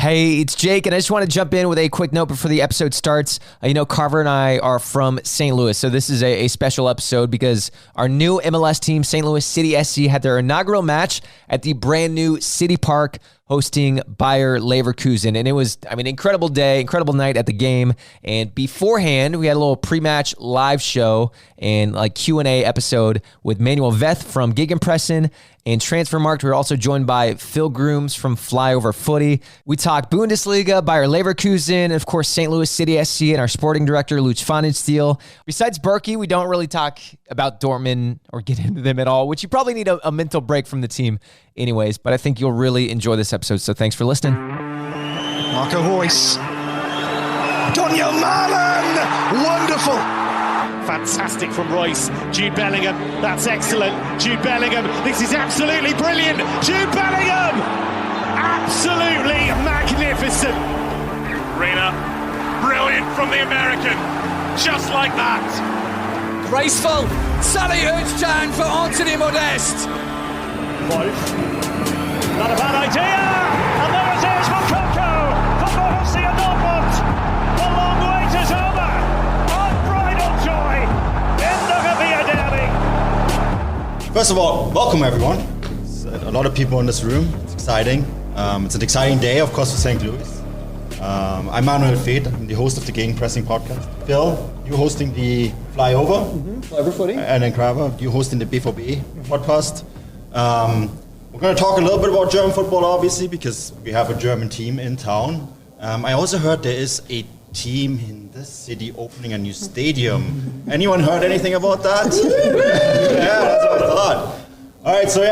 Hey, it's Jake, and I just want to jump in with a quick note before the episode starts. Carver and I are from St. Louis, so this is a special episode because our new MLS team, St. Louis City SC, had their inaugural match at the brand new CITYPARK hosting Bayer Leverkusen. And it was, incredible day, incredible night at the game. And beforehand, we had a little pre-match live show and Q&A episode with Manuel Veth from Gegenpressing and Transfermarkt. We were also joined by Phill Grooms from Flyover Footy. We talked Bundesliga, Bayer Leverkusen, and of course St. Louis City SC and our sporting director, Lutz Pfannenstiel. Besides Berkey, we don't really talk about Dortmund or get into them at all, which you probably need a mental break from the team anyways, but I think you'll really enjoy this episode, so thanks for listening. Marco Reus. Daniel Malen! Wonderful! Fantastic from Royce. Jude Bellingham, that's excellent. Jude Bellingham, this is absolutely brilliant. Jude Bellingham, absolutely magnificent. Reina, brilliant from the American, just like that. Graceful, salute turn for Anthony Modeste. Not a bad idea, and there it is for Coco, for Borussia Dortmund. The long wait is over. Unbridled joy in the Revier Derby. First of all, welcome everyone. It's a lot of people in this room. It's exciting. It's an exciting day, of course, for St. Louis. I'm Manuel Veth. I'm the host of the Gegenpressing Podcast. Phill, you're hosting the Flyover. Flyover Footy. And then Carver, you're hosting the BVB podcast. We're going to talk a little bit about German football, obviously, because we have a German team in town. I also heard there is a team in this city opening a new stadium. Anyone heard anything about that? Yeah, that's what I thought. All right, so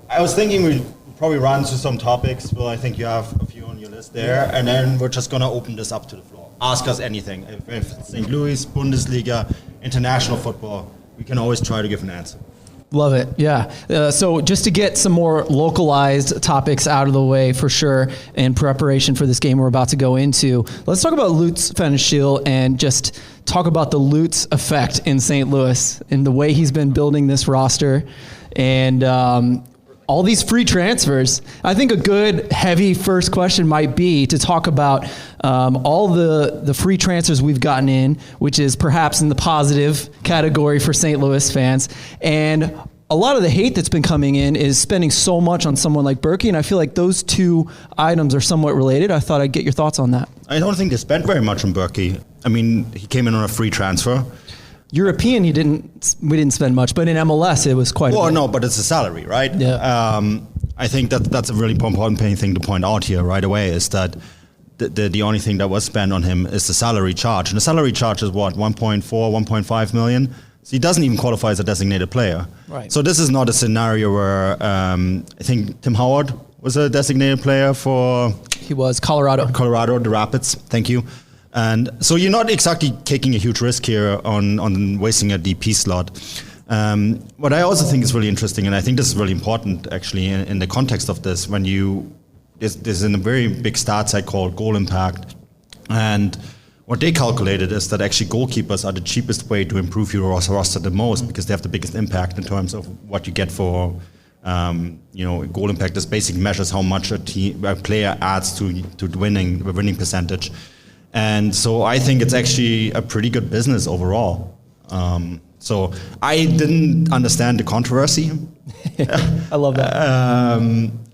I was thinking we'd probably run through some topics. Well, I think you have a few on your list there, and then we're just going to open this up to the floor. Ask us anything. If it's St. Louis, Bundesliga, international football, we can always try to give an answer. Love it, yeah. So just to get some more localized topics out of the way for sure in preparation for this game we're about to go into, let's talk about Lutz Pfannenstiel and just talk about the Lutz effect in St. Louis and the way he's been building this roster and all these free transfers. I think a good heavy first question might be to talk about all the free transfers we've gotten in, which is perhaps in the positive category for St. Louis fans. And a lot of the hate that's been coming in is spending so much on someone like Berkey, and I feel like those two items are somewhat related. I thought I'd get your thoughts on that. I don't think they spent very much on Berkey. I mean, he came in on a free transfer. European, we didn't spend much, but in MLS it was quite. Well, no, but it's a salary, right? Yeah. I think that's a really important thing to point out here right away is that the only thing that was spent on him is the salary charge, and the salary charge is what 1.4, 1.5 million. So he doesn't even qualify as a designated player. Right. So this is not a scenario where I think Tim Howard was a designated player for. He was Colorado, the Rapids. Thank you. And so you're not exactly taking a huge risk here on wasting a DP slot. What I also think is really interesting, and I think this is really important actually in the context of this, when there's a very big stat site called goal impact, and what they calculated is that actually goalkeepers are the cheapest way to improve your roster the most because they have the biggest impact in terms of what you get for goal impact. This basically measures how much a player adds to the winning percentage. And so I think it's actually a pretty good business overall. So I didn't understand the controversy. I love that.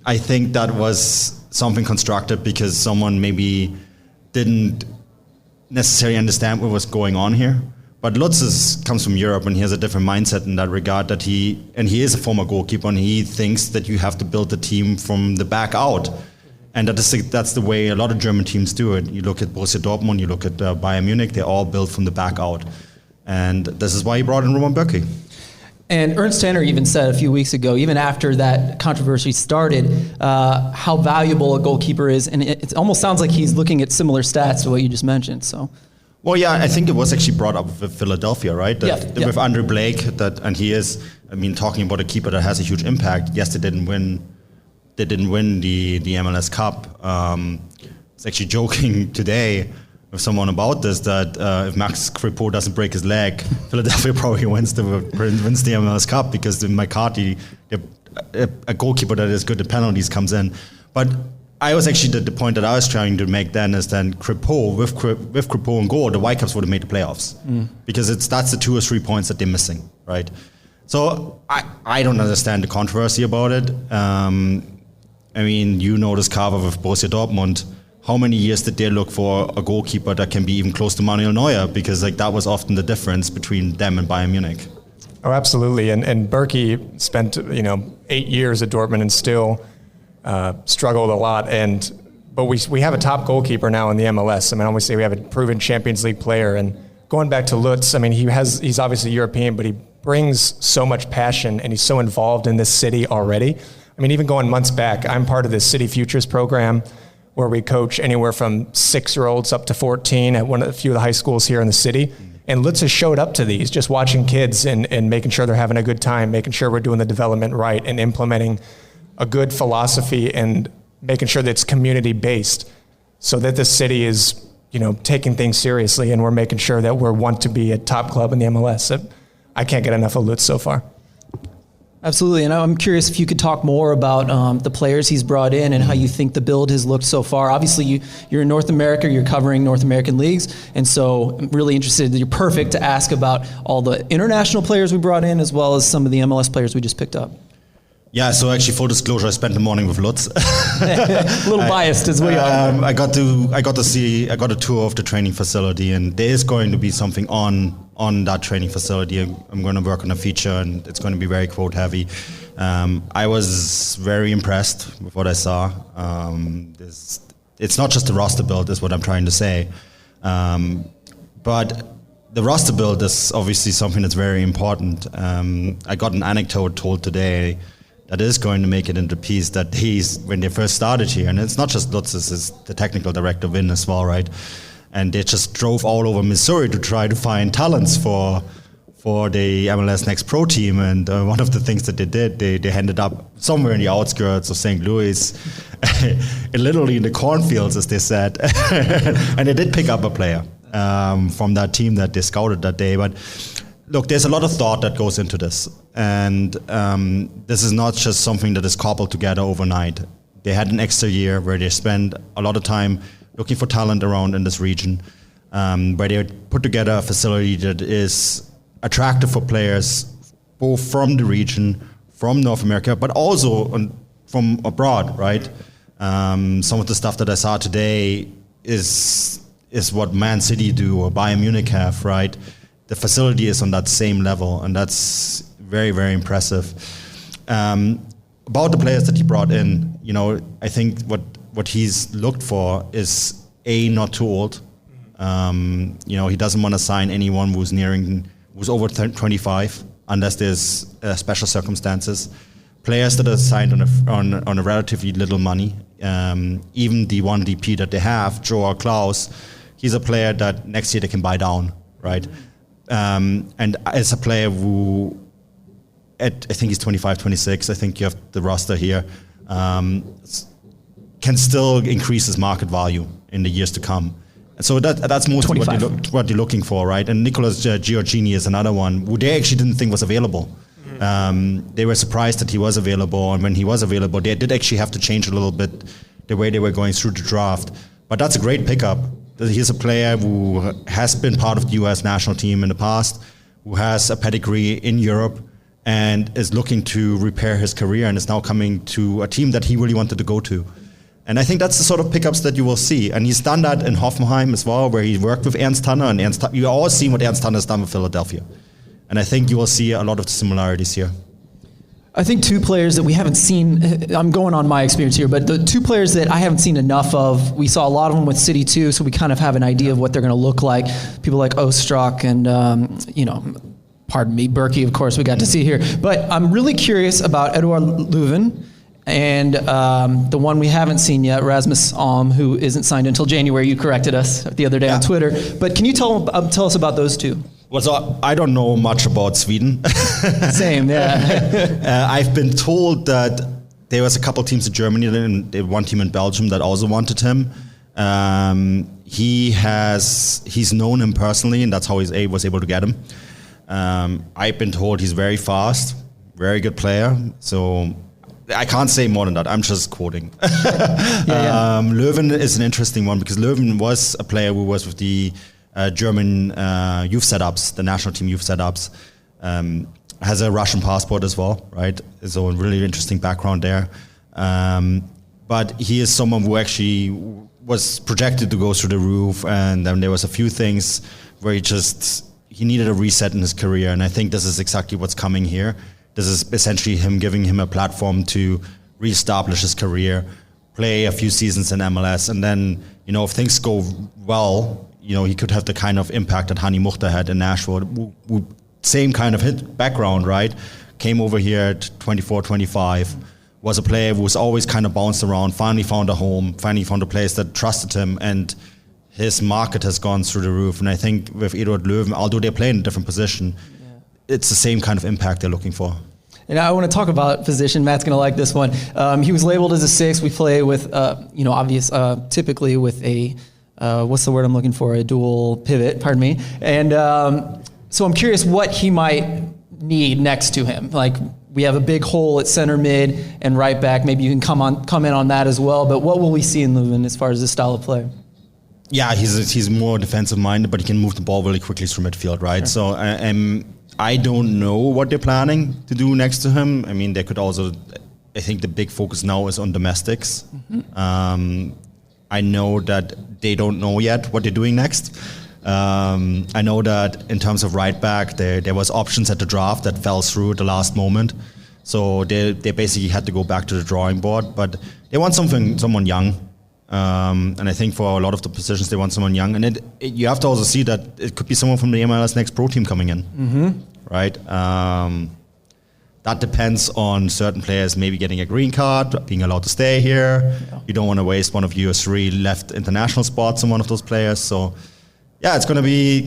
I think that was something constructed because someone maybe didn't necessarily understand what was going on here. But Lutz comes from Europe and he has a different mindset in that regard, that he is a former goalkeeper and he thinks that you have to build the team from the back out. And that's the way a lot of German teams do it. You look at Borussia Dortmund, you look at Bayern Munich, they're all built from the back out. And this is why he brought in Roman Berkey. And Ernst Tanner even said a few weeks ago, even after that controversy started, how valuable a goalkeeper is. And it almost sounds like he's looking at similar stats to what you just mentioned. So, well, yeah, I think it was actually brought up with Philadelphia, right? With Andre Blake, and he is, talking about a keeper that has a huge impact. Yes, they didn't win the MLS Cup. I was actually joking today with someone about this, that if Max Crepeau doesn't break his leg, Philadelphia probably wins the MLS Cup, because the McCarthy, a goalkeeper that is good at penalties, comes in. But I was actually the point that I was trying to make then is then Kripo, with Kripo and goal, the Whitecaps would have made the playoffs because that's the 2 or 3 points that they're missing, right? So I don't understand the controversy about it. I mean, you know this Carver with Borussia Dortmund. How many years did they look for a goalkeeper that can be even close to Manuel Neuer? Because like that was often the difference between them and Bayern Munich. Oh, absolutely. And Berkey spent 8 years at Dortmund and still struggled a lot. But we have a top goalkeeper now in the MLS. I mean, obviously we have a proven Champions League player. And going back to Lutz, I mean, he's obviously European, but he brings so much passion and he's so involved in this city already. I mean, even going months back, I'm part of the City Futures program where we coach anywhere from 6-year-olds up to 14 at a few of the high schools here in the city. And Lutz has showed up to these, just watching kids and making sure they're having a good time, making sure we're doing the development right and implementing a good philosophy and making sure that it's community-based so that the city is, taking things seriously and we're making sure that we're want to be a top club in the MLS. I can't get enough of Lutz so far. Absolutely, and I'm curious if you could talk more about the players he's brought in and how you think the build has looked so far. Obviously, you're in North America, you're covering North American leagues, and so I'm really interested. You're perfect to ask about all the international players we brought in as well as some of the MLS players we just picked up. Yeah, so actually, full disclosure, I spent the morning with Lutz. A little biased as we are. I got a tour of the training facility, and there is going to be something on that training facility. I'm going to work on a feature, and it's going to be very quote heavy. I was very impressed with what I saw. It's not just the roster build, is what I'm trying to say, but the roster build is obviously something that's very important. I got an anecdote told today that is going to make it into the piece that when they first started here, and it's not just Lutz, it's the technical director, Vin, as well, right? And they just drove all over Missouri to try to find talents for the MLS Next Pro team. And one of the things that they did, they ended up somewhere in the outskirts of St. Louis, literally in the cornfields, as they said. And they did pick up a player from that team that they scouted that day. But look, there's a lot of thought that goes into this. And this is not just something that is cobbled together overnight. They had an extra year where they spent a lot of time looking for talent around in this region, where they put together a facility that is attractive for players, both from the region, from North America, but also from abroad, right? Some of the stuff that I saw today is what Man City do or Bayern Munich have, right? The facility is on that same level, and that's very, very impressive. About the players that he brought in, I think what he's looked for is not too old. He doesn't want to sign anyone who's over 25 unless there's special circumstances. Players that are signed on a relatively little money. Even the one DP that they have, Joe or Klaus, he's a player that next year they can buy down, right? And as a player who, I think he's 25, 26, I think you have the roster here, can still increase his market value in the years to come. And so that's mostly what they're looking for, right? And Nicolas Giorgini is another one who they actually didn't think was available. They were surprised that he was available, and when he was available, they did actually have to change a little bit the way they were going through the draft. But that's a great pickup. He's a player who has been part of the U.S. national team in the past, who has a pedigree in Europe, and is looking to repair his career, and is now coming to a team that he really wanted to go to. And I think that's the sort of pickups that you will see. And he's done that in Hoffenheim as well, where he worked with Ernst Tanner, and you all seen what Ernst Tanner has done with Philadelphia. And I think you will see a lot of the similarities here. I think two players that we haven't seen, I'm going on my experience here, but the two players that I haven't seen enough of, we saw a lot of them with City too, so we kind of have an idea of what they're going to look like. People like Ostrak and, pardon me, Berkey, of course, we got to see here. But I'm really curious about Edouard Leuven and the one we haven't seen yet, Rasmus Alm, who isn't signed until January. You corrected us the other day on Twitter. But can you tell us about those two? Well, so I don't know much about Sweden. Same, yeah. I've been told that there was a couple teams in Germany and one team in Belgium that also wanted him. He's known him personally, and that's how he was able to get him. I've been told he's very fast, very good player. So I can't say more than that. I'm just quoting. Löwen is an interesting one because Löwen was a player who was with the German youth setups, the national team youth setups. Has a Russian passport as well, right? So a really interesting background there. But he is someone who actually was projected to go through the roof, and then there was a few things where he needed a reset in his career, and I think this is exactly what's coming here. This is essentially giving him a platform to reestablish his career, play a few seasons in MLS, and then, if things go well, he could have the kind of impact that Hani Mukhtar had in Nashville, who same kind of background, right? Came over here at 24, 25, was a player who was always kind of bounced around, finally found a home, finally found a place that trusted him, and his market has gone through the roof. And I think with Eduard Löwen, although they're playing in a different position, it's the same kind of impact they're looking for. And I want to talk about position. Matt's going to like this one. He was labeled as a 6. We play with, typically with a, what's the word I'm looking for? A dual pivot, pardon me. And so I'm curious what he might need next to him. Like, we have a big hole at center mid and right back. Maybe you can come in on that as well. But what will we see in Löwen as far as this style of play? Yeah, he's more defensive minded, but he can move the ball really quickly through midfield, right? Sure. So I don't know what they're planning to do next to him. I mean, they could also. I think the big focus now is on domestics. Mm-hmm. I know that they don't know yet what they're doing next. I know that in terms of right back, there was options at the draft that fell through at the last moment. So they basically had to go back to the drawing board. But they want someone young. And I think for a lot of the positions, they want someone young. And you have to also see that it could be someone from the MLS Next Pro team coming in. Mm-hmm. Right? That depends on certain players maybe getting a green card, being allowed to stay here. Yeah. You don't want to waste one of your 3 left international spots on one of those players. So, yeah, it's going to be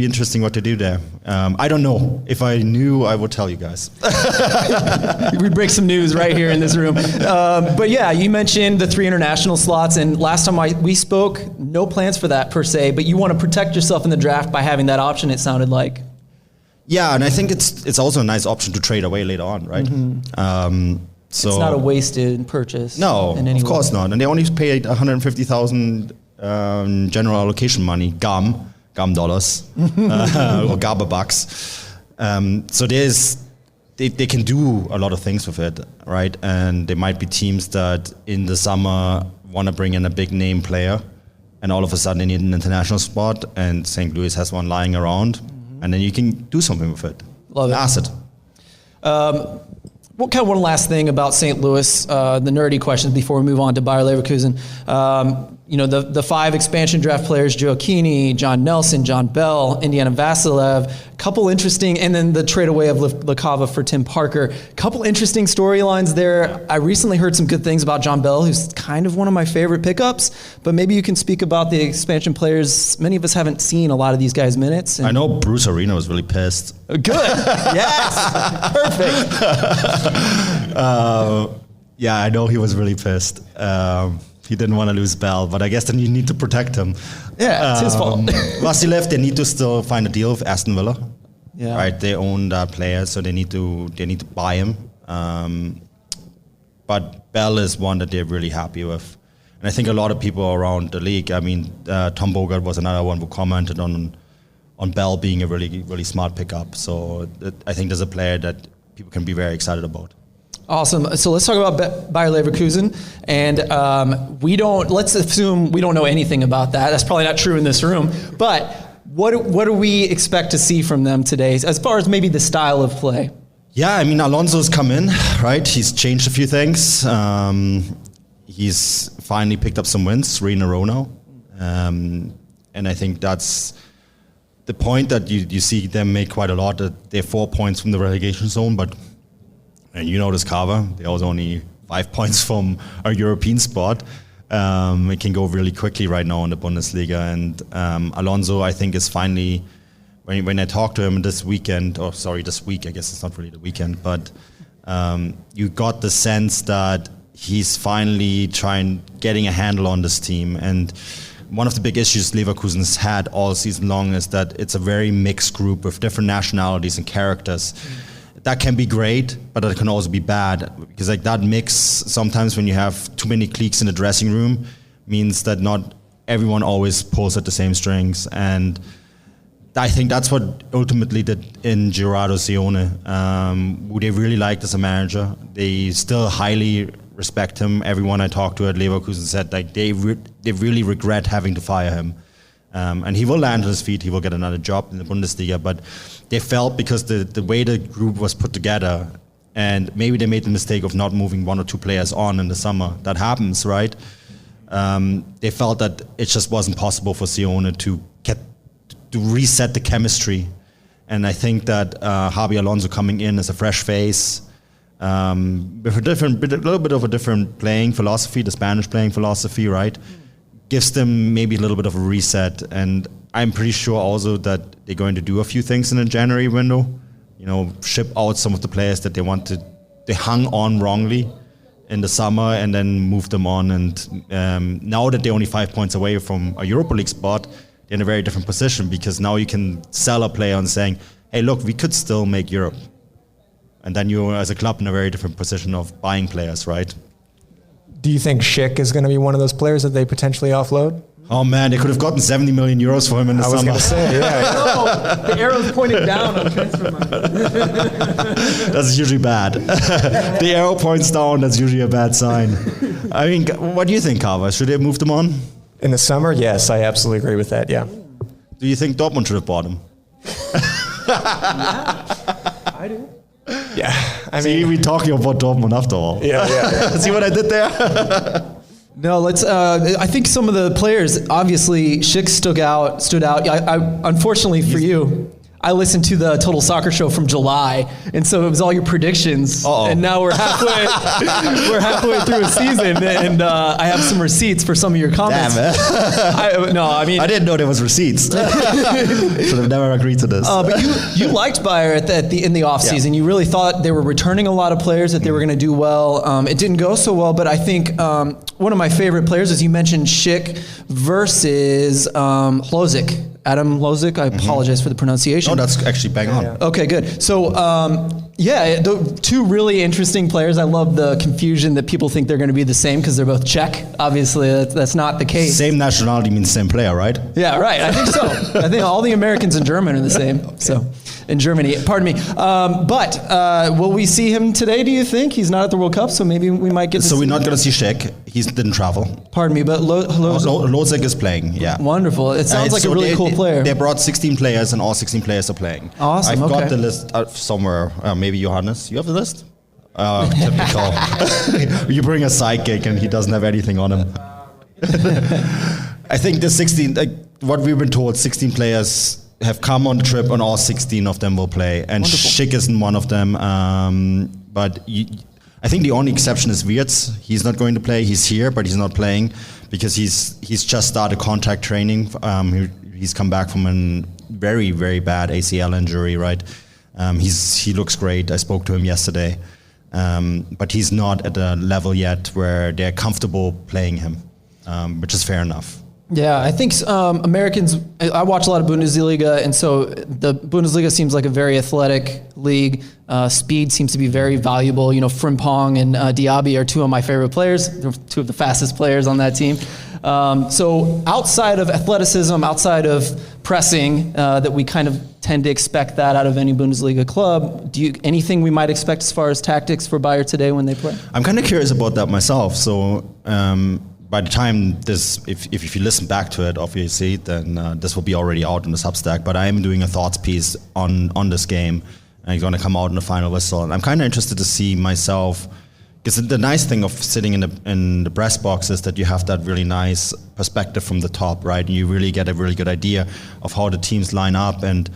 interesting what to do there. I don't know. If I knew, I would tell you guys. We'd break some news right here in this room. But yeah, you mentioned the 3 international slots, and last time we spoke, no plans for that per se, but you want to protect yourself in the draft by having that option, it sounded like. Yeah, and I think it's also a nice option to trade away later on, right? Mm-hmm. So it's not a wasted purchase. No, of course not. And they only paid $150,000 general allocation money, GAM dollars, or GABA bucks. So they can do a lot of things with it, right? And there might be teams that in the summer want to bring in a big name player, and all of a sudden they need an international spot, and St. Louis has one lying around, and then you can do something with it. Love it. Asset. One last thing about St. Louis, the nerdy questions before we move on to Bayer Leverkusen. The 5 expansion draft players, Joe Keeney, John Nelson, John Bell, Indiana Vasilev, couple interesting, and then the trade away of Lacava for Tim Parker. Couple interesting storylines there. I recently heard some good things about John Bell, who's kind of one of my favorite pickups, but maybe you can speak about the expansion players. Many of us haven't seen a lot of these guys' minutes. I know Bruce Arena was really pissed. Good. Yes. Perfect. Yeah, I know he was really pissed. He didn't want to lose Bell, but I guess then you need to protect him. Yeah, it's his fault. Vasilev, they need to still find a deal with Aston Villa. Yeah. Right, they own that player, so they need to buy him. But Bell is one that they're really happy with, and I think a lot of people around the league. I mean, Tom Bogart was another one who commented on Bell being a really, really smart pickup. So I think there's a player that people can be very excited about. Awesome. So let's talk about Bayer Leverkusen, and let's assume we don't know anything about that. That's probably not true in this room. But what do we expect to see from them today, as far as maybe the style of play? Yeah, I mean, Alonso's come in, right? He's changed a few things. He's finally picked up some wins, 3 in a row now, and I think that's the point that you see them make quite a lot. That they're 4 points from the relegation zone, but. And you know this cover, they're also only 5 points from a European spot. It can go really quickly right now in the Bundesliga. And Alonso, I think, is finally, when I talked to him this week, I guess it's not really the weekend, but you got the sense that he's finally getting a handle on this team. And one of the big issues Leverkusen's had all season long is that it's a very mixed group with different nationalities and characters. that can be great, but that can also be bad, because like that mix sometimes when you have too many cliques in the dressing room means that not everyone always pulls at the same strings. And I think that's what ultimately did in Gerardo Sione, who they really liked as a manager. They still highly respect him. Everyone I talked to at Leverkusen said like they really regret having to fire him. And he will land on his feet, he will get another job in the Bundesliga, but they felt because the way the group was put together, and maybe they made the mistake of not moving one or two players on in the summer. That happens, right? They felt that it just wasn't possible for Sione to reset the chemistry. And I think that Xabi Alonso coming in as a fresh face, with a little bit of a different playing philosophy, the Spanish playing philosophy, right? Gives them maybe a little bit of a reset. And I'm pretty sure also that they're going to do a few things in the January window. You know, ship out some of the players that they hung on wrongly in the summer, and then move them on. And now that they're only 5 points away from a Europa League spot, they're in a very different position, because now you can sell a player on saying, hey, look, we could still make Europe. And then you're, as a club, in a very different position of buying players, right? Do you think Schick is going to be one of those players that they potentially offload? Oh man, they could have gotten 70 million euros for him in the summer. I was going to say, yeah. No, the arrow's pointing down on Transfermarkt. That's usually bad. The arrow points down, that's usually a bad sign. I mean, what do you think, Carver? Should they have moved him on? In the summer, yes, I absolutely agree with that, yeah. Do you think Dortmund should have bought him? Yeah, I do. Yeah, I mean... See, we're talking about Dortmund after all. Yeah. See what I did there? No, let's. I think some of the players, obviously, Schick stood out. I unfortunately for you, I listened to the Total Soccer Show from July, and so it was all your predictions. Uh-oh. And now we're halfway. We're halfway through a season, and I have some receipts for some of your comments. Damn, I mean, I didn't know there was receipts. Should have never agreed to this. But you liked Bayer in the off season. You really thought they were returning a lot of players, that they were going to do well. It didn't go so well, but I think one of my favorite players, as you mentioned, Schick versus Hložek. Adam Hložek, I apologize for the pronunciation. Oh, that's actually bang on. Yeah. Okay, good. So, the two really interesting players. I love the confusion that people think they're going to be the same because they're both Czech. Obviously, that's not the case. Same nationality means same player, right? Yeah, right. I think so. I think all the Americans in German are the same. Okay. So, in Germany, pardon me. But will we see him today, do you think? He's not at the World Cup, so maybe we might get to So we're not going to see Schick. He didn't travel. Pardon me, but Hložek is playing, yeah. Wonderful. It sounds like a really cool player. They brought 16 players, and all 16 players are playing. Awesome, I've got the list somewhere. Maybe Johannes, you have the list? Typical. You bring a sidekick, and he doesn't have anything on him. I think the 16, what we've been told, 16 players have come on the trip, and all 16 of them will play. And Schick isn't one of them. But I think the only exception is Wirtz. He's not going to play. He's here, but he's not playing because he's just started contact training. He's come back from a very, very bad ACL injury, right? He looks great. I spoke to him yesterday. But he's not at a level yet where they're comfortable playing him, which is fair enough. Yeah, I think Americans, I watch a lot of Bundesliga, and so the Bundesliga seems like a very athletic league. Speed seems to be very valuable. You know, Frimpong and Diaby are two of my favorite players. They're two of the fastest players on that team. So outside of athleticism, outside of pressing, that we kind of tend to expect that out of any Bundesliga club, anything we might expect as far as tactics for Bayer today when they play? I'm kind of curious about that myself. So by the time this, if you listen back to it, obviously, then this will be already out in the Substack. But I am doing a thoughts piece on this game, and it's going to come out in the final whistle. And I'm kind of interested to see myself, because the nice thing of sitting in the press box is that you have that really nice perspective from the top, right? And you really get a really good idea of how the teams line up and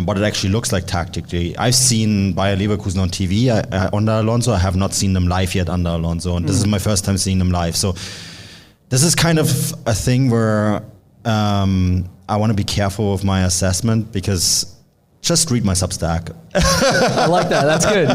what it actually looks like tactically. I've seen Bayer Leverkusen on TV under Alonso. I have not seen them live yet under Alonso, and this is my first time seeing them live. So this is kind of a thing where I want to be careful with my assessment, because just read my Substack. I like that. That's good.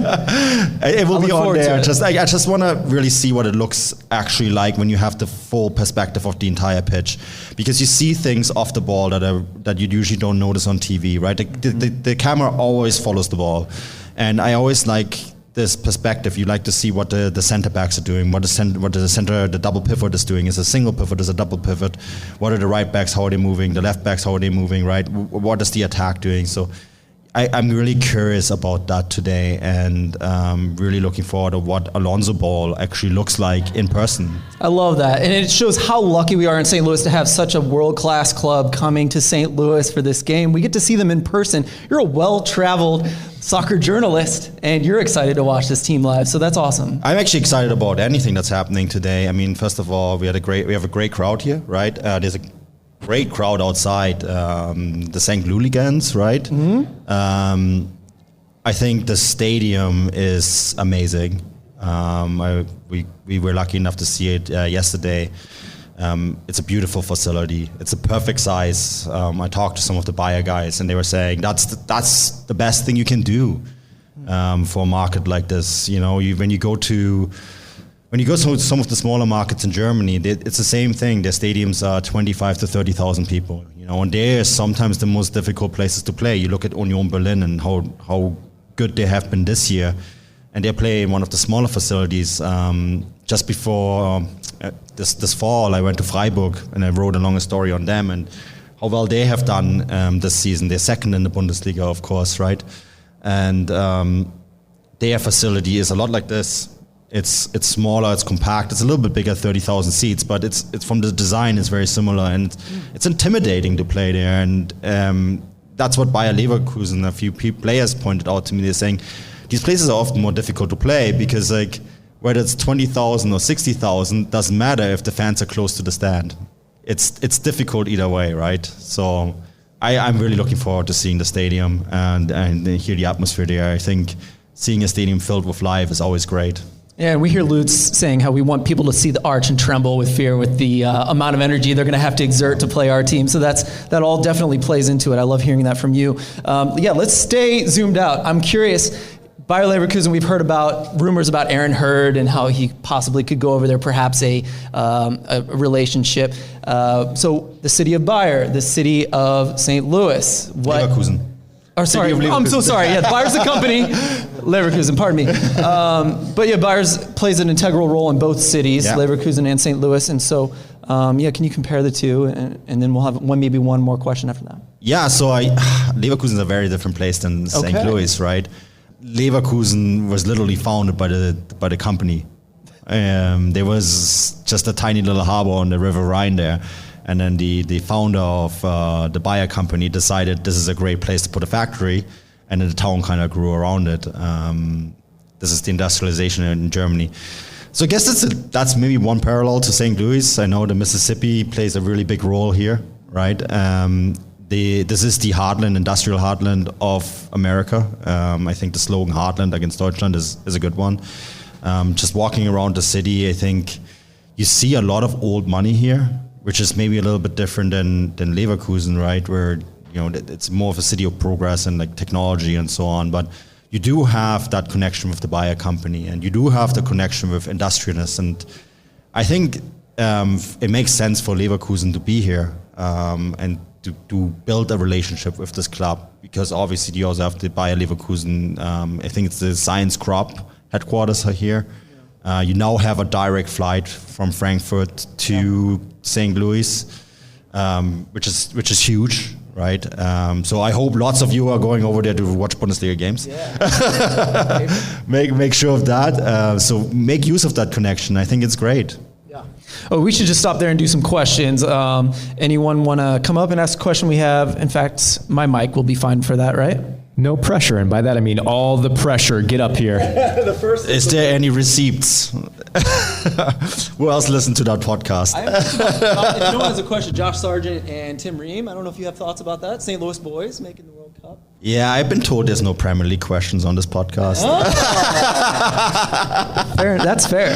It will be on there. I just want to really see what it looks actually like when you have the full perspective of the entire pitch, because you see things off the ball that you usually don't notice on TV, right? The camera always follows the ball, And I always like this perspective. You like to see what the center backs are doing, what the double pivot is doing. Is a single pivot, is a double pivot? What are the right backs, how are they moving? The left backs, how are they moving, right? What is the attack doing? So I'm really curious about that today, and really looking forward to what Alonso Ball actually looks like in person. I love that. And it shows how lucky we are in St. Louis to have such a world-class club coming to St. Louis for this game. We get to see them in person. You're a well-traveled soccer journalist, and you're excited to watch this team live, so that's awesome. I'm actually excited about anything that's happening today. I mean, first of all, we have a great crowd here, right? There's a great crowd outside, the St. Louligans, right? Mm-hmm. I think the stadium is amazing. We were lucky enough to see it yesterday. It's a beautiful facility. It's a perfect size. I talked to some of the Bayer guys, and they were saying that's the best thing you can do for a market like this. You know, when you go to some of the smaller markets in Germany, it's the same thing. Their stadiums are 25 to 30,000 people. You know, and they're sometimes the most difficult places to play. You look at Union Berlin and how good they have been this year, and they play in one of the smaller facilities. Just before this fall, I went to Freiburg and I wrote a longer story on them and how well they have done this season. They're second in the Bundesliga, of course, right? And their facility is a lot like this. It's smaller, it's compact, it's a little bit bigger, 30,000 seats, but it's from the design, it's very similar, and it's intimidating to play there. And that's what Bayer Leverkusen, a few players pointed out to me. They're saying these places are often more difficult to play because, like, whether it's 20,000 or 60,000, doesn't matter if the fans are close to the stand. It's difficult either way, right? So I'm really looking forward to seeing the stadium and hear the atmosphere there. I think seeing a stadium filled with life is always great. Yeah, and we hear Lutz saying how we want people to see the arch and tremble with fear with the amount of energy they're going to have to exert to play our team. So that all definitely plays into it. I love hearing that from you. Let's stay zoomed out. I'm curious. Bayer Leverkusen, we've heard about rumors about Aaron Hurd and how he possibly could go over there, perhaps a relationship. So the city of Bayer, the city of St. Louis. Leverkusen. Or sorry, I'm so sorry. Yeah, Bayer's the company. Leverkusen, pardon me. But yeah, Bayer's plays an integral role in both cities, Leverkusen and St. Louis. And so, can you compare the two? And then we'll have maybe one more question after that. Yeah, so Leverkusen is a very different place than St. Louis, right? Leverkusen was literally founded by the company. There was just a tiny little harbor on the River Rhine there. And then the founder of the Bayer company decided this is a great place to put a factory, and then the town kind of grew around it. This is the industrialization in Germany. So I guess that's maybe one parallel to St. Louis. I know the Mississippi plays a really big role here, right? This is the heartland, industrial heartland of America. I think the slogan "Heartland against Deutschland" is a good one. Just walking around the city, I think you see a lot of old money here, which is maybe a little bit different than Leverkusen, right? Where, you know, it's more of a city of progress and like technology and so on. But you do have that connection with the Bayer company, and you do have the connection with industrialists. And I think it makes sense for Leverkusen to be here and to build a relationship with this club, because obviously you also have the Bayer Leverkusen. I think it's the Science Crop headquarters are here. You now have a direct flight from Frankfurt to St. Louis, which is huge, right? So I hope lots of you are going over there to watch Bundesliga games. Yeah. make sure of that. So make use of that connection. I think it's great. Yeah. Oh, we should just stop there and do some questions. Anyone want to come up and ask a question? We have, in fact, my mic will be fine for that, right? No pressure, and by that I mean all the pressure. Get up here. Is there any receipts? Who else listened to that podcast? If no one has a question, Josh Sargent and Tim Ream. I don't know if you have thoughts about that. St. Louis boys making the World Cup. Yeah, I've been told there's no Premier League questions on this podcast. Fair, that's fair.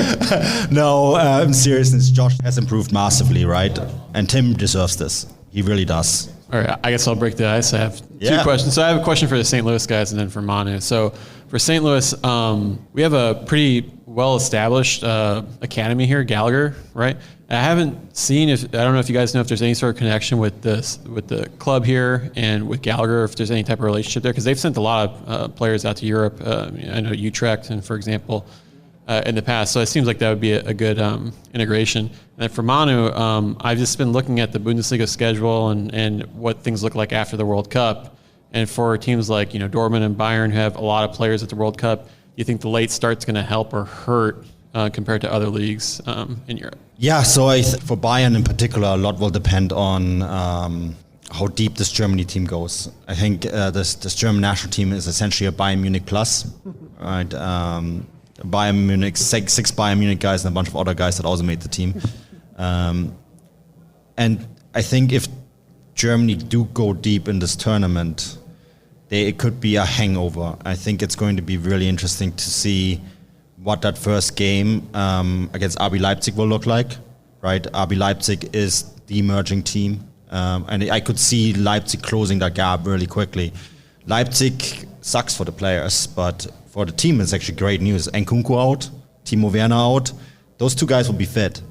No, in seriousness, Josh has improved massively, right? And Tim deserves this. He really does. All right, I guess I'll break the ice. I have two questions. So I have a question for the St. Louis guys and then for Manu. So for St. Louis, we have a pretty well-established academy here, Gallagher, right? I haven't seen I don't know if you guys know if there's any sort of connection with the club here and with Gallagher, if there's any type of relationship there, because they've sent a lot of players out to Europe. I know Utrecht, and for example, in the past. So it seems like that would be a good integration. And then for Manu, I've just been looking at the Bundesliga schedule and what things look like after the World Cup. And for teams like Dortmund and Bayern, who have a lot of players at the World Cup, you think the late start's going to help or hurt compared to other leagues in Europe? Yeah, so for Bayern in particular, a lot will depend on how deep this Germany team goes. I think this German national team is essentially a Bayern Munich plus, right? Bayern Munich, six Bayern Munich guys and a bunch of other guys that also made the team. And I think if Germany do go deep in this tournament, it could be a hangover. I think it's going to be really interesting to see what that first game against RB Leipzig will look like, right? RB Leipzig is the emerging team, and I could see Leipzig closing that gap really quickly. Leipzig sucks for the players, but for the team, it's actually great news. Nkunku out, Timo Werner out. Those two guys will be fit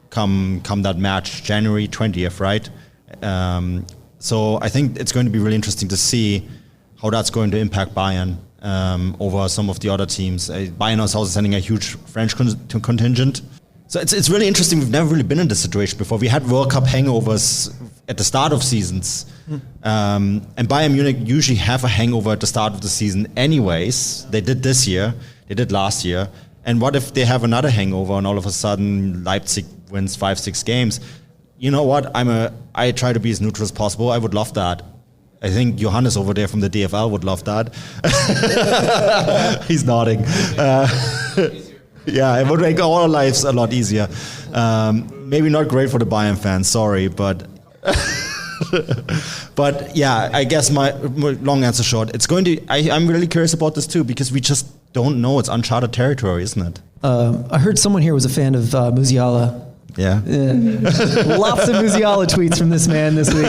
come that match, January 20th, right? So I think it's going to be really interesting to see how that's going to impact Bayern over some of the other teams. Bayern is also sending a huge French contingent. So it's really interesting. We've never really been in this situation before. We had World Cup hangovers at the start of seasons. And Bayern Munich usually have a hangover at the start of the season anyways. They did this year. They did last year. And what if they have another hangover and all of a sudden Leipzig wins 5-6 games? You know what? I try to be as neutral as possible. I would love that. I think Johannes over there from the DFL would love that. He's nodding. Yeah, it would make all our lives a lot easier. Maybe not great for the Bayern fans, sorry, but but yeah, I guess my long answer short, it's going to. I'm really curious about this too because we just don't know. It's uncharted territory, isn't it? I heard someone here was a fan of Musiala. Yeah. Lots of Musiala tweets from this man this week.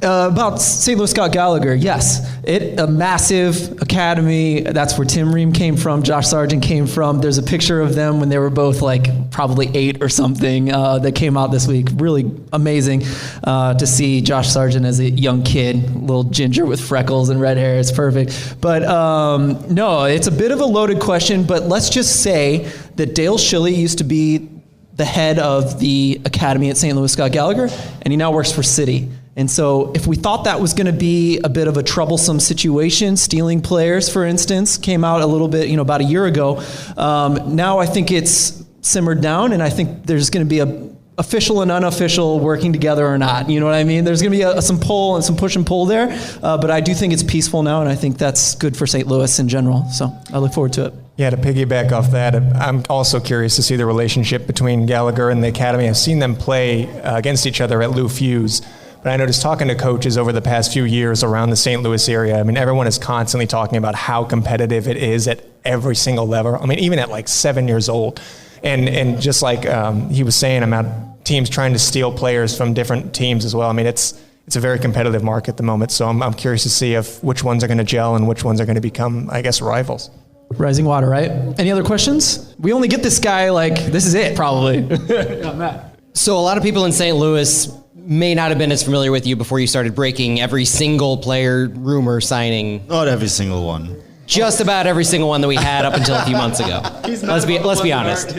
About St. Louis Scott Gallagher, yes. A massive academy. That's where Tim Ream came from, Josh Sargent came from. There's a picture of them when they were both like probably 8 or something that came out this week. Really amazing to see Josh Sargent as a young kid, little ginger with freckles and red hair. It's perfect. But no, it's a bit of a loaded question, but let's just say that Dale Schilly used to be the head of the academy at St. Louis Scott Gallagher, and he now works for City. And so if we thought that was going to be a bit of a troublesome situation, stealing players, for instance, came out a little bit, about a year ago. Now I think it's simmered down, and I think there's going to be a official and unofficial working together or not. You know what I mean? There's going to be some pull and some push and pull there. But I do think it's peaceful now, and I think that's good for St. Louis in general. So I look forward to it. Yeah, to piggyback off that, I'm also curious to see the relationship between Gallagher and the academy. I've seen them play against each other at Lou Fuse. But I noticed talking to coaches over the past few years around the St. Louis area, I mean, everyone is constantly talking about how competitive it is at every single level. I mean, even at like 7 years old. And just like he was saying about teams trying to steal players from different teams as well. I mean, it's a very competitive market at the moment. So I'm curious to see which ones are going to gel and which ones are going to become, I guess, rivals. Rising water, right? Any other questions? We only get this guy this is it, probably. Yeah, Matt. So a lot of people in St. Louis may not have been as familiar with you before you started breaking every single player rumor signing. Not every single one. Just about every single one that we had up until a few months ago. Let's be honest.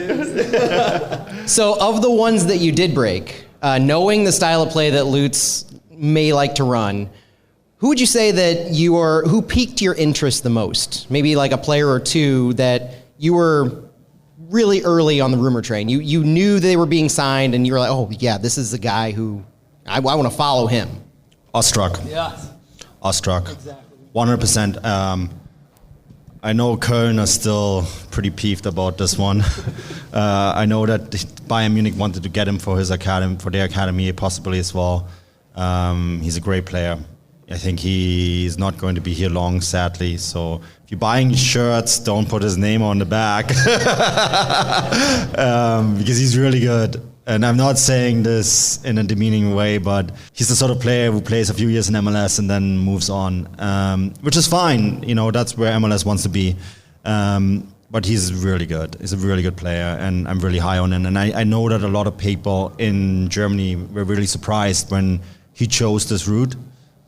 So of the ones that you did break, knowing the style of play that Lutz may like to run, who would you say that who piqued your interest the most? Maybe like a player or two that you were really early on the rumor train. You knew they were being signed and you were like, oh yeah, this is the guy who I want to follow him. Ostrog. Yeah. Ostrog. Exactly. 100%. I know Köln is still pretty peeved about this one. I know that Bayern Munich wanted to get him for their academy possibly as well. He's a great player. I think he's not going to be here long, sadly. So if you're buying shirts, don't put his name on the back because he's really good. And I'm not saying this in a demeaning way, but he's the sort of player who plays a few years in MLS and then moves on, which is fine. That's where MLS wants to be. but he's really good. He's a really good player, and I'm really high on him. And I know that a lot of people in Germany were really surprised when he chose this route.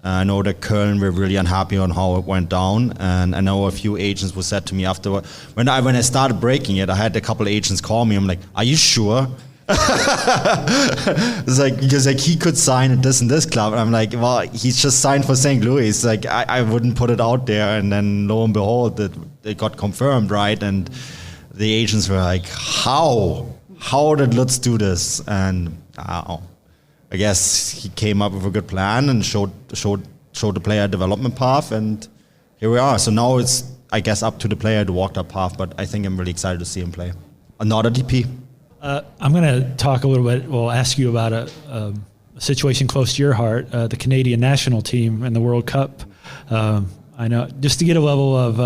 I know that Köln were really unhappy on how it went down, and I know a few agents were said to me afterward. When I started breaking it, I had a couple of agents call me. I'm like, "Are you sure?" It's like, because like he could sign at this and this club, and I'm like, well, he's just signed for St. Louis. Like I wouldn't put it out there, and then lo and behold, it got confirmed, right? And the agents were like, how did Lutz do this? And I guess he came up with a good plan and showed the player a development path, and here we are. So now it's, I guess, up to the player to walk that path. But I think I'm really excited to see him play. Another DP. I'm going to talk a little bit. We'll ask you about a situation close to your heart, the Canadian national team and the World Cup. I know, just to get a level of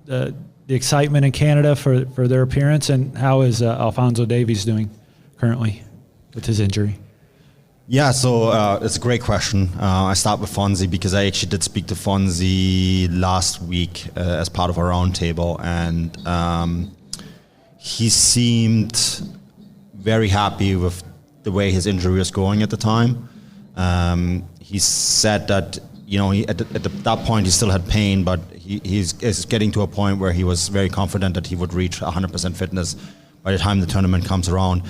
the excitement in Canada for their appearance, and how is Alphonso Davies doing currently with his injury? Yeah, so it's a great question. I start with Fonzie because I actually did speak to Fonzie last week as part of our roundtable, and he seemed very happy with the way his injury was going at the time. He said that, you know, at that point he still had pain, but he's getting to a point where he was very confident that he would reach 100% fitness by the time the tournament comes around.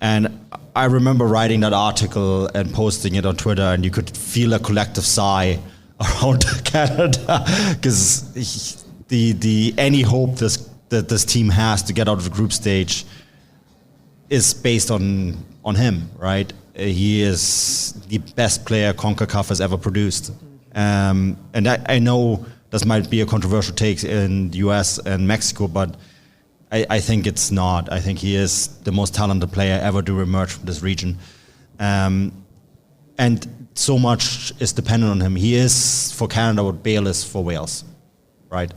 And I remember writing that article and posting it on Twitter, and you could feel a collective sigh around Canada, because the any hope that this team has to get out of the group stage is based on him, right? He is the best player CONCACAF has ever produced. And I know this might be a controversial take in the US and Mexico, but I think it's not. I think he is the most talented player ever to emerge from this region. And so much is dependent on him. He is, for Canada, what Bale is for Wales, right?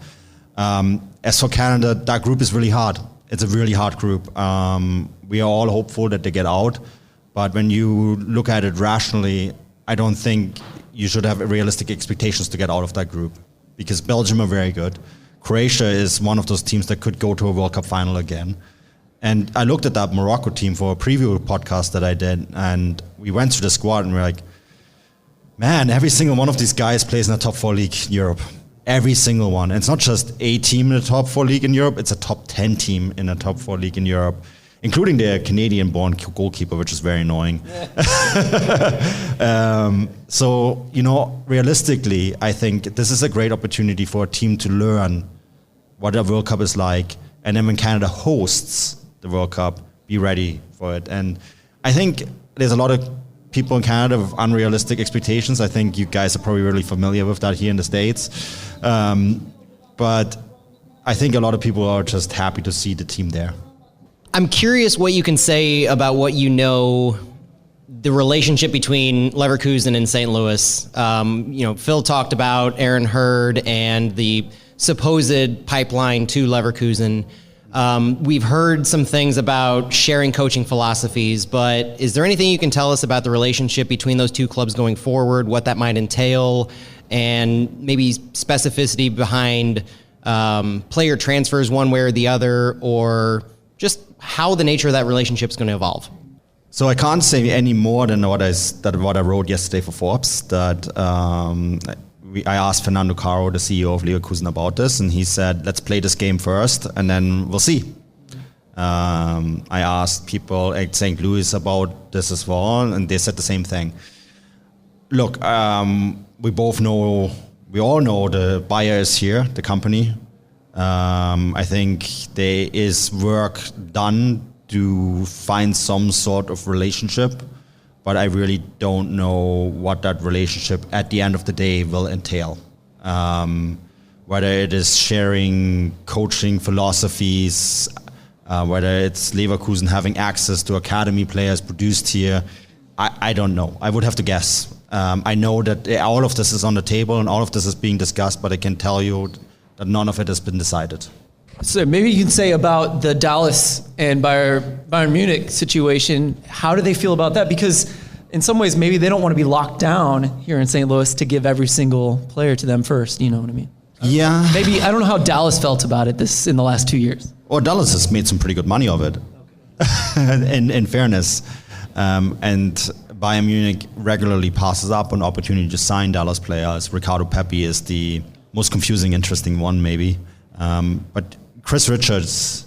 As for Canada, that group is really hard. It's a really hard group. We are all hopeful that they get out, but when you look at it rationally, I don't think you should have realistic expectations to get out of that group, because Belgium are very good. Croatia is one of those teams that could go to a World Cup final again. And I looked at that Morocco team for a preview podcast that I did, and we went through the squad and we're like, man, every single one of these guys plays in a top 4 league in Europe. Every single one. And it's not just a team in the top 4 league in Europe, it's a top 10 team in a top 4 league in Europe, including the Canadian-born goalkeeper, which is very annoying. So, you know, realistically, I think this is a great opportunity for a team to learn what a World Cup is like. And then when Canada hosts the World Cup, be ready for it. And I think there's a lot of people in Canada with unrealistic expectations. I think you guys are probably really familiar with that here in the States. But I think a lot of people are just happy to see the team there. I'm curious what you can say about what you know, the relationship between Leverkusen and St. Louis. You know, Phil talked about Aaron Hurd and the supposed pipeline to Leverkusen. We've heard some things about sharing coaching philosophies, but is there anything you can tell us about the relationship between those two clubs going forward, what that might entail, and maybe specificity behind player transfers one way or the other, or just how the nature of that relationship is going to evolve? So I can't say any more than what I wrote yesterday for Forbes, that I asked Fernando Caro, the CEO of Leverkusen, about this, and he said, let's play this game first, and then we'll see. I asked people at St. Louis about this as well, and they said the same thing. Look, we all know the Bayer is here, the company. I think there is work done to find some sort of relationship, but I really don't know what that relationship at the end of the day will entail. Whether it is sharing coaching philosophies, whether it's Leverkusen having access to academy players produced here, I don't know. I would have to guess. I know that all of this is on the table and all of this is being discussed, but I can tell you that none of it has been decided. So maybe you can say about the Dallas and Bayern Munich situation, how do they feel about that? Because in some ways, maybe they don't want to be locked down here in St. Louis to give every single player to them first, you know what I mean? Yeah. Maybe, I don't know how Dallas felt about it in the last 2 years. Or Dallas has made some pretty good money of it, in fairness. And Bayern Munich regularly passes up on opportunity to sign Dallas players. Ricardo Pepi is the most confusing, interesting one, maybe. But Chris Richards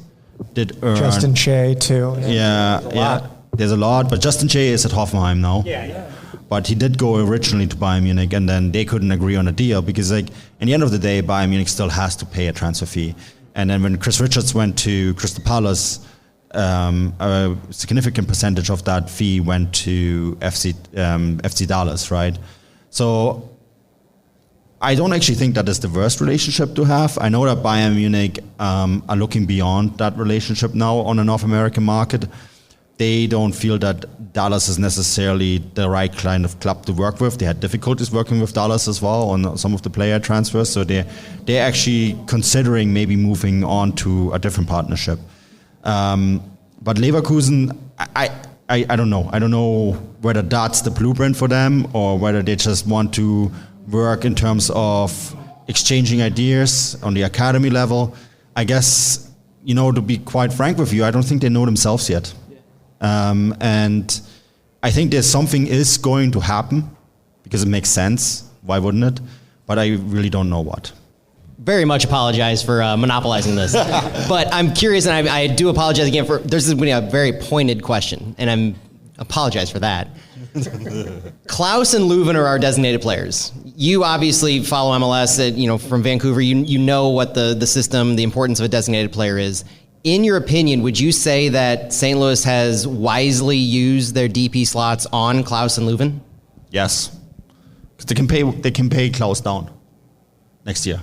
did earn... Justin Shea, too. Yeah. There's a lot, but Justin Shea is at Hoffenheim now. Yeah. But he did go originally to Bayern Munich, and then they couldn't agree on a deal because, like, in the end of the day, Bayern Munich still has to pay a transfer fee. And then when Chris Richards went to Crystal Palace, a significant percentage of that fee went to FC Dallas, right? So I don't actually think that is the worst relationship to have. I know that Bayern Munich are looking beyond that relationship now on the North American market. They don't feel that Dallas is necessarily the right kind of club to work with. They had difficulties working with Dallas as well on some of the player transfers. So they're actually considering maybe moving on to a different partnership. But Leverkusen, I don't know. I don't know whether that's the blueprint for them or whether they just want to work in terms of exchanging ideas on the academy level. I guess, to be quite frank with you, I don't think they know themselves yet. And I think there's something is going to happen because it makes sense. Why wouldn't it? But I really don't know what. Very much apologize for monopolizing this. But I'm curious, and I do apologize again for, this is going to be a very pointed question, and I apologize for that. Klaus and Leuven are our designated players. You obviously follow MLS from Vancouver. You know what the system, the importance of a designated player is. In your opinion, would you say that St. Louis has wisely used their DP slots on Klaus and Leuven? Yes, because they can pay Klaus down next year,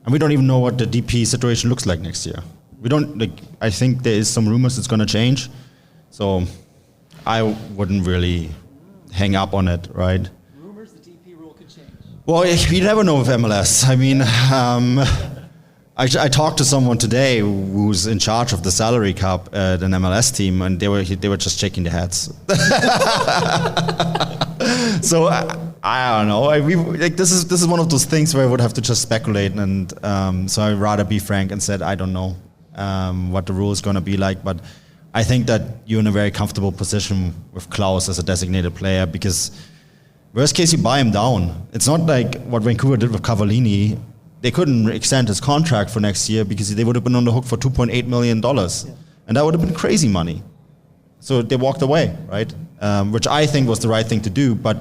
and we don't even know what the DP situation looks like next year. We don't I think there is some rumors it's going to change, so I wouldn't really hang up on it, right? Rumors, the DP rule could change. Well, you never know with MLS. I mean. I talked to someone today who's in charge of the salary cap at an MLS team, and they were just shaking their heads. So I don't know. This is one of those things where I would have to just speculate, and so I'd rather be frank and said I don't know what the rule is going to be like. But I think that you're in a very comfortable position with Klaus as a designated player because worst case you buy him down. It's not like what Vancouver did with Cavallini. They couldn't extend his contract for next year because they would have been on the hook for $2.8 million. And that would have been crazy money. So they walked away, right? Which I think was the right thing to do. But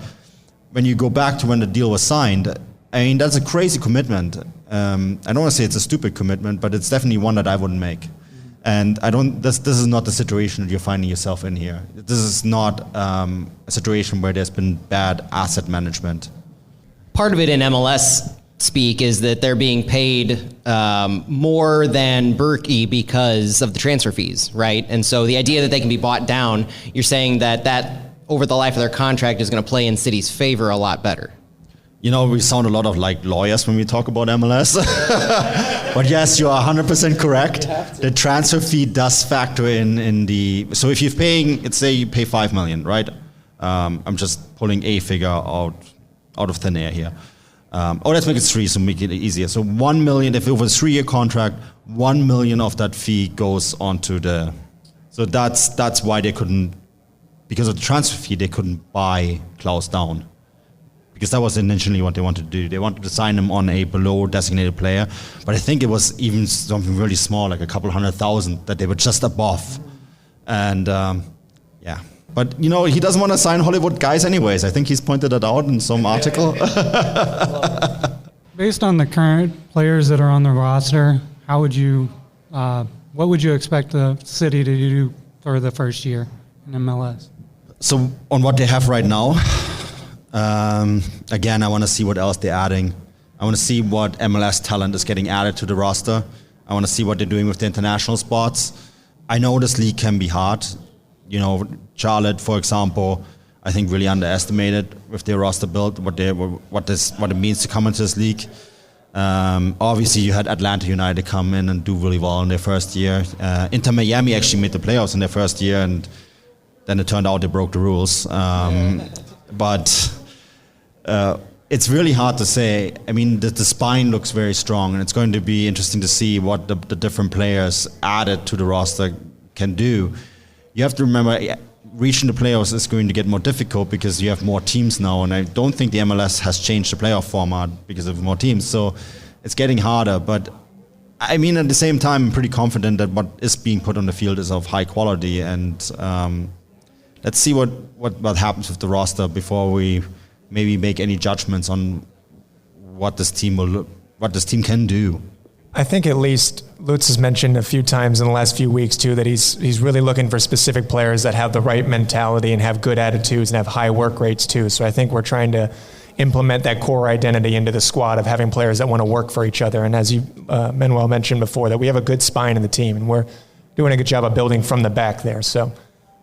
when you go back to when the deal was signed, I mean, that's a crazy commitment. I don't want to say it's a stupid commitment, but it's definitely one that I wouldn't make. And this is not the situation that you're finding yourself in here. This is not a situation where there's been bad asset management. Part of it in MLS speak is that they're being paid more than Berkey because of the transfer fees, right? And so the idea that they can be bought down, you're saying that over the life of their contract is going to play in City's favor a lot better. We sound a lot of like lawyers when we talk about MLS. But yes, you are 100% correct. The transfer fee does factor in the... So if you're paying, let's say you pay $5 million, right? I'm just pulling a figure out of thin air here. Let's make it 3 so make it easier. So 1 million, if it was a 3-year contract, 1 million of that fee goes onto the... So that's why they couldn't, because of the transfer fee, they couldn't buy Klaus down. Because that was initially what they wanted to do. They wanted to sign him on a below designated player, but I think it was even something really small, like a couple 100,000 that they were just above. And yeah. But, he doesn't want to sign Hollywood guys anyways. I think he's pointed that out in some article. Based on the current players that are on the roster, what would you expect the City to do for the first year in MLS? So on what they have right now, again, I want to see what else they're adding. I want to see what MLS talent is getting added to the roster. I want to see what they're doing with the international spots. I know this league can be hard. Charlotte, for example, I think really underestimated with their roster build what it means to come into this league. Obviously, you had Atlanta United come in and do really well in their first year. Inter Miami actually made the playoffs in their first year, and then it turned out they broke the rules. But it's really hard to say. I mean, the spine looks very strong, and it's going to be interesting to see what the different players added to the roster can do. You have to remember, reaching the playoffs is going to get more difficult because you have more teams now, and I don't think the MLS has changed the playoff format because of more teams, so it's getting harder. But I mean, at the same time, I'm pretty confident that what is being put on the field is of high quality, and let's see what happens with the roster before we maybe make any judgments on what this team can do. I think at least Lutz has mentioned a few times in the last few weeks too that he's really looking for specific players that have the right mentality and have good attitudes and have high work rates too. So I think we're trying to implement that core identity into the squad of having players that want to work for each other. And as you, Manuel mentioned before, that we have a good spine in the team, and we're doing a good job of building from the back there. So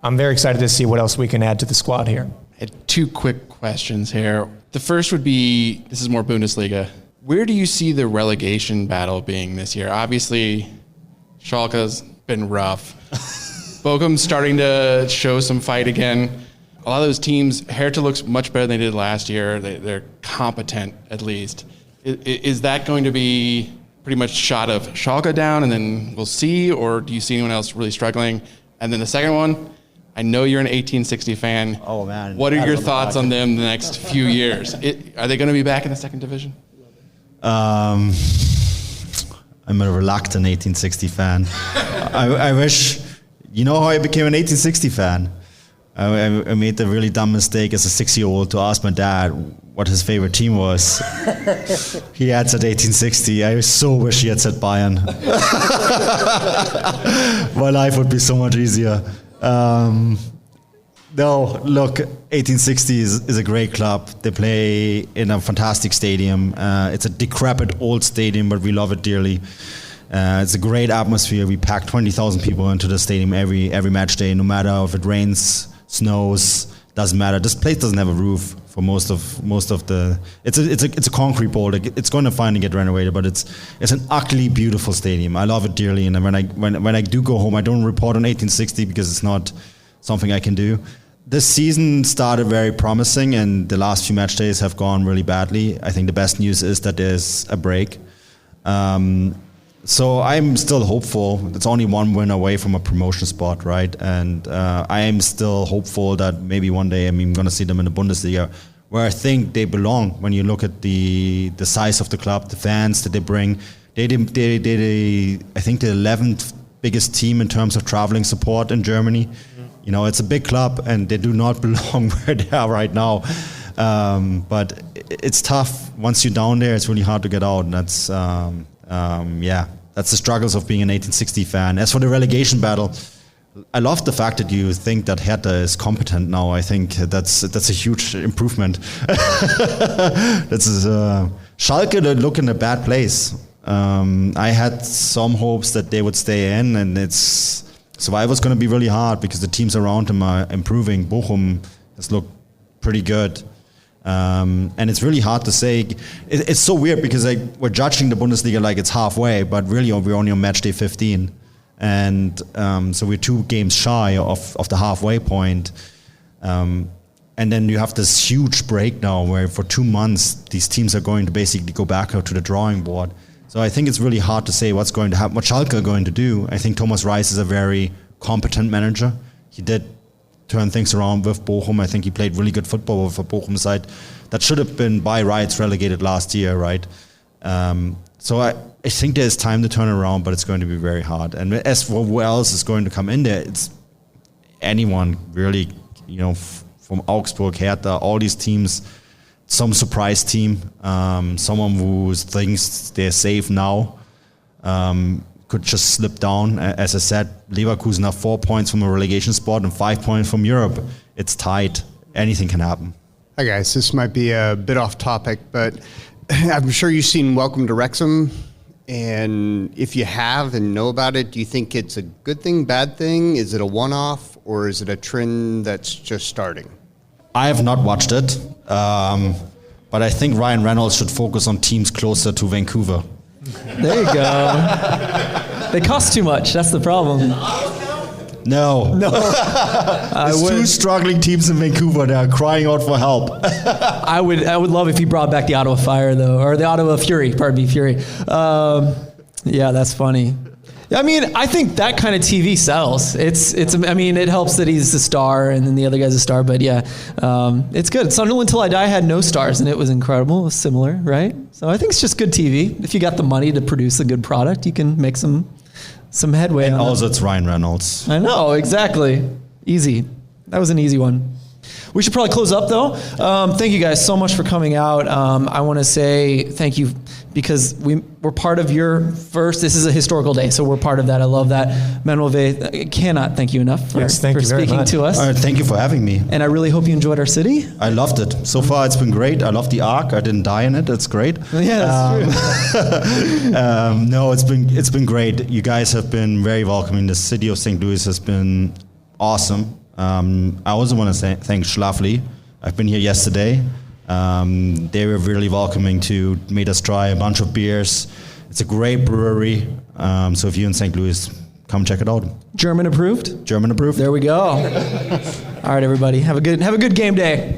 I'm very excited to see what else we can add to the squad here. I had 2 quick questions here. The first would be, this is more Bundesliga. Where do you see the relegation battle being this year? Obviously, Schalke's been rough. Bochum's starting to show some fight again. A lot of those teams, Hertha looks much better than they did last year. They're competent, at least. Is that going to be pretty much shot of Schalke down and then we'll see, or do you see anyone else really struggling? And then the second one, I know you're an 1860 fan. Oh, man. What are your thoughts on them the next few years? Are they going to be back in the second division? I'm a reluctant 1860 fan. I wish, you know how I became an 1860 fan? I made the really dumb mistake as a 6-year-old to ask my dad what his favorite team was. He had said 1860. I so wish he had said Bayern. My life would be so much easier. No, look, 1860 is a great club. They play in a fantastic stadium. It's a decrepit old stadium, but we love it dearly. It's a great atmosphere. We pack 20,000 people into the stadium every match day, no matter if it rains, snows, doesn't matter. This place doesn't have a roof for most of the. It's a concrete bowl. It's going to finally get renovated, but it's an ugly, beautiful stadium. I love it dearly, and when I do go home, I don't report on 1860 because it's not something I can do. This season started very promising, and the last few match days have gone really badly. I think the best news is that there's a break. So I'm still hopeful. It's only one win away from a promotion spot, right? And I am still hopeful that maybe one day I'm going to see them in the Bundesliga, where I think they belong. When you look at the size of the club, the fans that they bring, they I think the 11th biggest team in terms of traveling support in Germany. Mm-hmm. You know, it's a big club, and they do not belong where they are right now. But it's tough. Once you're down there, it's really hard to get out. And that's that's the struggles of being an 1860 fan. As for the relegation battle, I love the fact that you think that Hertha is competent now. I think that's a huge improvement. Schalke look in a bad place. I had some hopes that they would stay in, and survival's going to be really hard because the teams around them are improving. Bochum has looked pretty good. And it's really hard to say. It's so weird because we're judging the Bundesliga like it's halfway, but really we're only on match day 15. And so we're 2 games shy of the halfway point. And then you have this huge break now where for 2 months these teams are going to basically go back out to the drawing board. So I think it's really hard to say what's going to happen, what Schalke are going to do. I think Thomas Reis is a very competent manager. He did turn things around with Bochum. I think he played really good football with a Bochum side that should have been by rights relegated last year, right? So I think there's time to turn around, but it's going to be very hard. And as for who else is going to come in there, it's anyone really, from Augsburg, Hertha, all these teams, some surprise team, someone who thinks they're safe now, could just slip down. As I said, Leverkusen have 4 points from a relegation spot and 5 points from Europe. It's tight. Anything can happen. Hi guys, this might be a bit off topic, but I'm sure you've seen Welcome to Wrexham. And if you have and know about it, do you think it's a good thing, bad thing? Is it a one-off, or is it a trend that's just starting? I have not watched it, but I think Ryan Reynolds should focus on teams closer to Vancouver. There you go. They cost too much. That's the problem. No. There's two struggling teams in Vancouver that are crying out for help. I would love if he brought back the Ottawa Fire, though, or the Ottawa Fury. Pardon me, Fury. Yeah, that's funny. I mean, I think that kind of TV sells. I mean, it helps that he's the star and then the other guy's a star. But yeah, it's good. Sunderland Till I Die had no stars, and it was incredible. It was similar, right? So I think it's just good TV. If you got the money to produce a good product, you can make some headway. And also, it's Ryan Reynolds. I know, exactly. Easy. That was an easy one. We should probably close up, though. Thank you guys so much for coming out. I want to say thank you because we're part of your first. This is a historical day, so we're part of that. I love that. Manuel Veth, I cannot thank you enough for speaking to us. All right, thank you for having me. And I really hope you enjoyed our city. I loved it. So far, it's been great. I love the Ark. I didn't die in it. It's great. Yeah, that's true. No, it's been great. You guys have been very welcoming. The city of St. Louis has been awesome. I also want to thank Schlafly. I've been here yesterday. They were really welcoming too, made us try a bunch of beers. It's a great brewery. So if you're in St. Louis, come check it out. German approved? German approved. There we go. All right, everybody. Have a good game day.